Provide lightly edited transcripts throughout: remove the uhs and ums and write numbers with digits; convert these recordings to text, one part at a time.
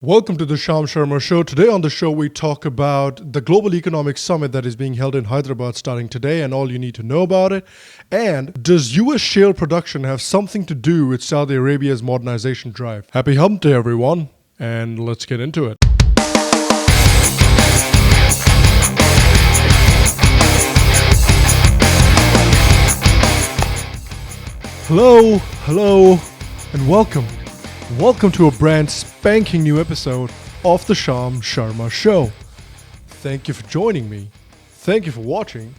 Welcome to the Sham Sharma Show. Today on the show, we talk about the Global Economic Summit that is being held in Hyderabad starting today and all you need to know about it. And does US shale production have something to do with Saudi Arabia's modernization drive? Happy hump day, everyone, and let's get into it. Hello, and welcome. Welcome to a brand spanking new episode of the Sham Sharma Show. Thank you for joining me. Thank you for watching.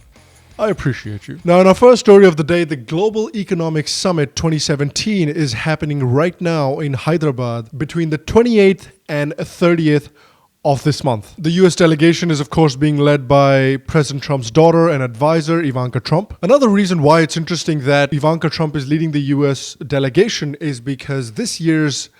I appreciate you. Now, in our first story of the day, the Global Economic Summit 2017 is happening right now in Hyderabad between the 28th and 30th of this month. The US delegation is, of course, being led by President Trump's daughter and advisor, Ivanka Trump. Another reason why it's interesting that Ivanka Trump is leading the US delegation is because this year's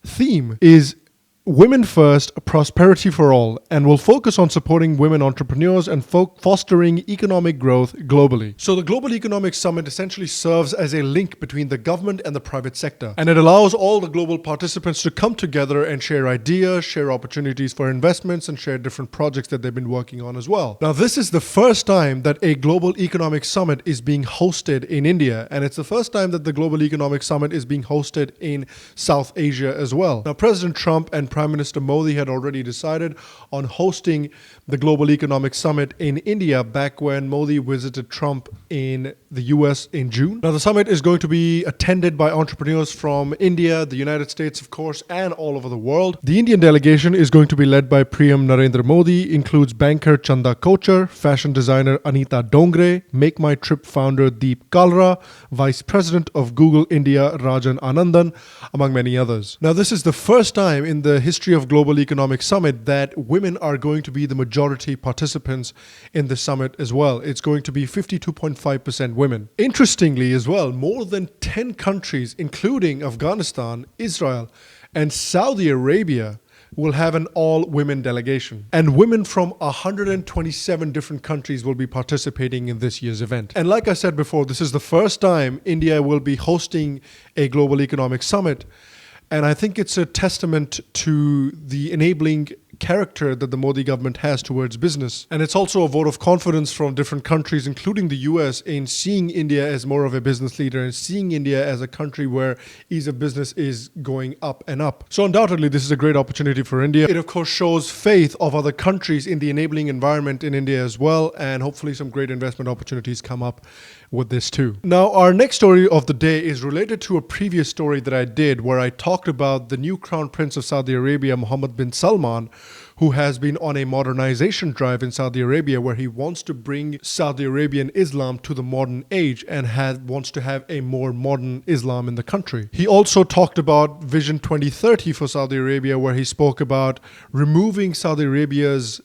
theme is Women First, Prosperity for All, and will focus on supporting women entrepreneurs and fostering economic growth globally. So the Global Economic Summit essentially serves as a link between the government and the private sector, and it allows all the global participants to come together and share ideas, share opportunities for investments, and share different projects that they've been working on as well. Now, this is the first time that a Global Economic Summit is being hosted in India, and it's the first time that the Global Economic Summit is being hosted in South Asia as well. Now, President Trump and Prime Minister Modi had already decided on hosting the Global Economic Summit in India back when Modi visited Trump in the US in June. Now, the summit is going to be attended by entrepreneurs from India, the United States, of course, and all over the world. The Indian delegation is going to be led by PM Narendra Modi, includes banker Chanda Kochar, fashion designer Anita Dongre, Make My Trip founder Deep Kalra, Vice President of Google India Rajan Anandan, among many others. Now, this is the first time in the history of Global Economic Summit that women are going to be the majority participants in the summit as well. It's going to be 52.5% women. Interestingly as well, more than 10 countries, including Afghanistan, Israel, and Saudi Arabia, will have an all-women delegation. And women from 127 different countries will be participating in this year's event. And like I said before, this is the first time India will be hosting a Global Economic Summit. And I think it's a testament to the enabling character that the Modi government has towards business. And it's also a vote of confidence from different countries, including the US, in seeing India as more of a business leader and seeing India as a country where ease of business is going up and up. So undoubtedly, this is a great opportunity for India. It, of course, shows faith of other countries in the enabling environment in India as well. And hopefully some great investment opportunities come up with this too. Now, our next story of the day is related to a previous story that I did where I talked about the new Crown Prince of Saudi Arabia, Mohammed bin Salman, who has been on a modernization drive in Saudi Arabia where he wants to bring Saudi Arabian Islam to the modern age and wants to have a more modern Islam in the country. He also talked about Vision 2030 for Saudi Arabia, where he spoke about removing Saudi Arabia's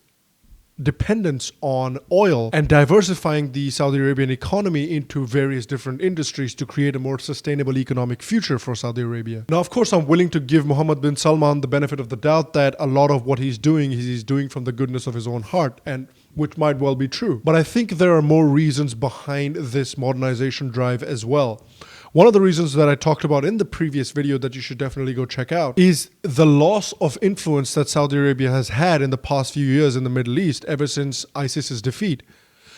dependence on oil and diversifying the Saudi Arabian economy into various different industries to create a more sustainable economic future for Saudi Arabia. Now, of course, I'm willing to give Mohammed bin Salman the benefit of the doubt that a lot of what he's doing from the goodness of his own heart, and which might well be true. But I think there are more reasons behind this modernization drive as well. One of the reasons that I talked about in the previous video that you should definitely go check out is the loss of influence that Saudi Arabia has had in the past few years in the Middle East ever since ISIS's defeat.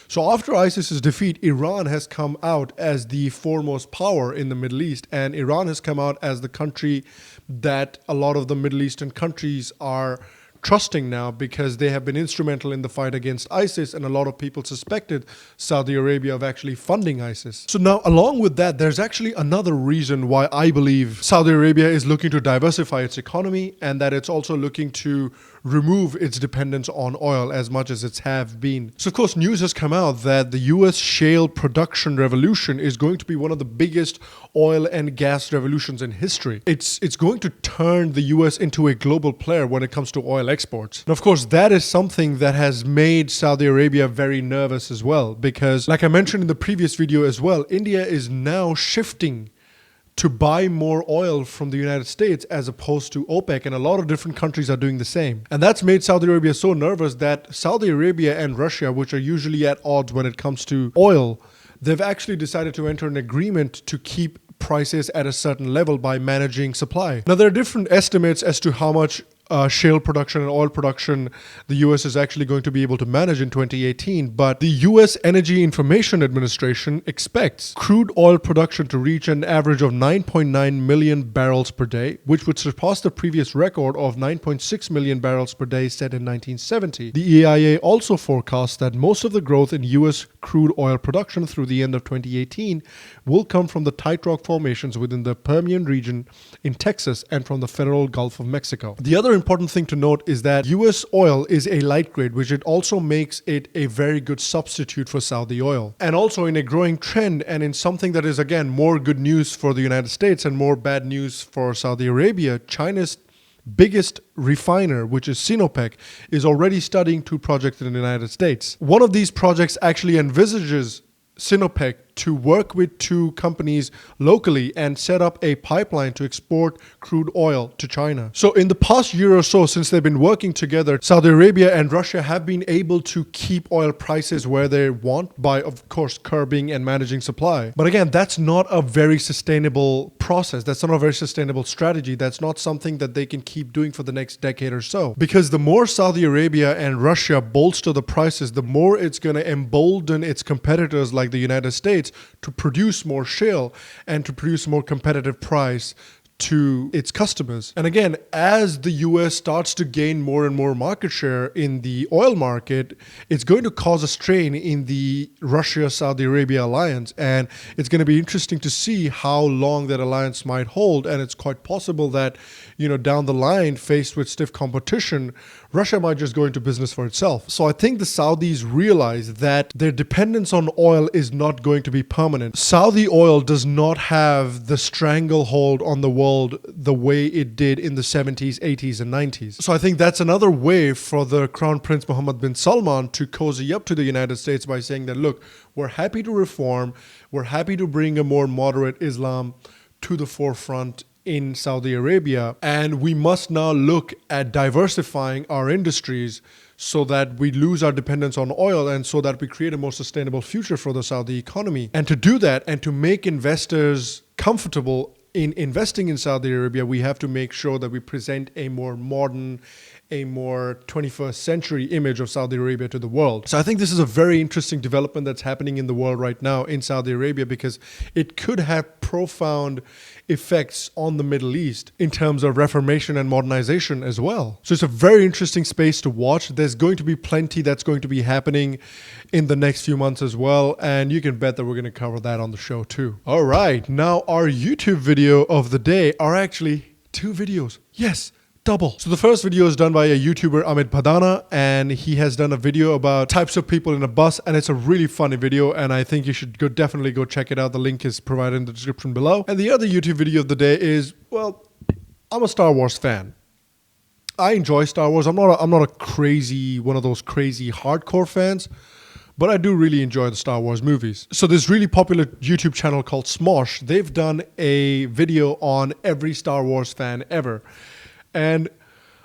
So after ISIS's defeat, Iran has come out as the foremost power in the Middle East, and Iran has come out as the country that a lot of the Middle Eastern countries are trusting now because they have been instrumental in the fight against ISIS, and a lot of people suspected Saudi Arabia of actually funding ISIS. So now, along with that, there's actually another reason why I believe Saudi Arabia is looking to diversify its economy, and that it's also looking to remove its dependence on oil as much as it's have been. So of course, news has come out that the US shale production revolution is going to be one of the biggest oil and gas revolutions in history. It's going to turn the US into a global player when it comes to oil exports. And of course, that is something that has made Saudi Arabia very nervous as well, because like I mentioned in the previous video as well, India is now shifting to buy more oil from the United States as opposed to OPEC, and a lot of different countries are doing the same. And that's made Saudi Arabia so nervous that Saudi Arabia and Russia, which are usually at odds when it comes to oil, they've actually decided to enter an agreement to keep prices at a certain level by managing supply. Now, there are different estimates as to how much shale production and oil production the US is actually going to be able to manage in 2018. But the US Energy Information Administration expects crude oil production to reach an average of 9.9 million barrels per day, which would surpass the previous record of 9.6 million barrels per day set in 1970. The EIA also forecasts that most of the growth in US crude oil production through the end of 2018 will come from the tight rock formations within the Permian region in Texas and from the federal Gulf of Mexico. The other important thing to note is that US oil is a light grade, which it also makes it a very good substitute for Saudi oil. And also in a growing trend and in something that is again more good news for the United States and more bad news for Saudi Arabia, China's biggest refiner, which is Sinopec, is already studying 2 projects in the United States. One of these projects actually envisages Sinopec to work with 2 companies locally and set up a pipeline to export crude oil to China. So in the past year or so, since they've been working together, Saudi Arabia and Russia have been able to keep oil prices where they want by, of course, curbing and managing supply. But again, that's not a very sustainable process. That's not a very sustainable strategy. That's not something that they can keep doing for the next decade or so. Because the more Saudi Arabia and Russia bolster the prices, the more it's going to embolden its competitors like the United States to produce more shale and to produce a more competitive price to its customers. And again, as the US starts to gain more and more market share in the oil market, it's going to cause a strain in the Russia-Saudi Arabia alliance. And it's going to be interesting to see how long that alliance might hold. And it's quite possible that, down the line, faced with stiff competition, Russia might just go into business for itself. So I think the Saudis realize that their dependence on oil is not going to be permanent. Saudi oil does not have the stranglehold on the world the way it did in the 70s, 80s, and 90s. So I think that's another way for the Crown Prince Mohammed bin Salman to cozy up to the United States by saying that, look, we're happy to reform, we're happy to bring a more moderate Islam to the forefront in Saudi Arabia, and we must now look at diversifying our industries so that we lose our dependence on oil and so that we create a more sustainable future for the Saudi economy. And to do that and to make investors comfortable in investing in Saudi Arabia, we have to make sure that we present a more modern, a more 21st century image of Saudi Arabia to the world. So I think this is a very interesting development that's happening in the world right now in Saudi Arabia, because it could have profound effects on the Middle East in terms of reformation and modernization as well. So it's a very interesting space to watch. There's going to be plenty that's going to be happening in the next few months as well. And you can bet that we're going to cover that on the show too. All right. Now our YouTube video of the day are actually 2 videos. Yes. Double. So the first video is done by a YouTuber, Amit Padana, and he has done a video about types of people in a bus, and it's a really funny video, and I think you should definitely go check it out. The link is provided in the description below. And the other YouTube video of the day is, well, I'm a Star Wars fan. I enjoy Star Wars. I'm not a crazy, one of those crazy hardcore fans, but I do really enjoy the Star Wars movies. So this really popular YouTube channel called Smosh, they've done a video on every Star Wars fan ever. And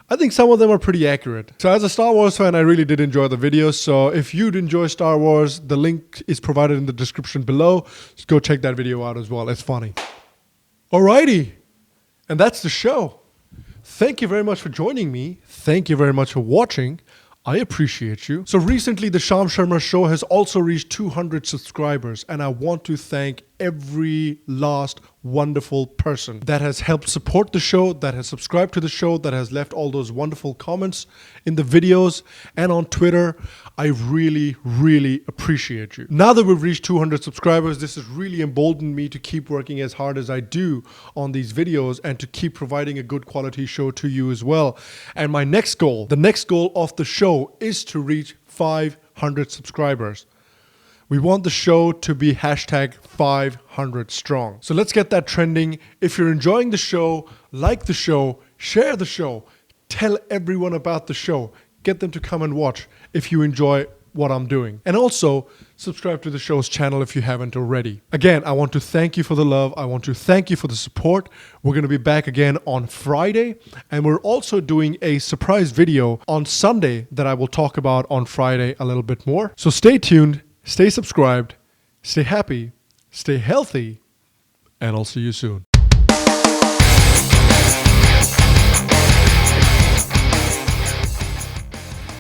I think some of them are pretty accurate. So as a Star Wars fan, I really did enjoy the videos. So if you'd enjoy Star Wars, the link is provided in the description below. Just go check that video out as well. It's funny. Alrighty. And that's the show. Thank you very much for joining me. Thank you very much for watching. I appreciate you. So recently, the Sham Sharma Show has also reached 200 subscribers, and I want to thank every last wonderful person that has helped support the show, that has subscribed to the show, that has left all those wonderful comments in the videos and on Twitter. I really, really appreciate you. Now that we've reached 200 subscribers, this has really emboldened me to keep working as hard as I do on these videos and to keep providing a good quality show to you as well. And my next goal, the next goal of the show, is to reach 500 subscribers. We want the show to be hashtag 500 strong. So let's get that trending. If you're enjoying the show, like the show, share the show, tell everyone about the show, get them to come and watch if you enjoy what I'm doing. And also subscribe to the show's channel if you haven't already. Again, I want to thank you for the love. I want to thank you for the support. We're going to be back again on Friday. And we're also doing a surprise video on Sunday that I will talk about on Friday a little bit more. So stay tuned. Stay subscribed, stay happy, stay healthy, and I'll see you soon.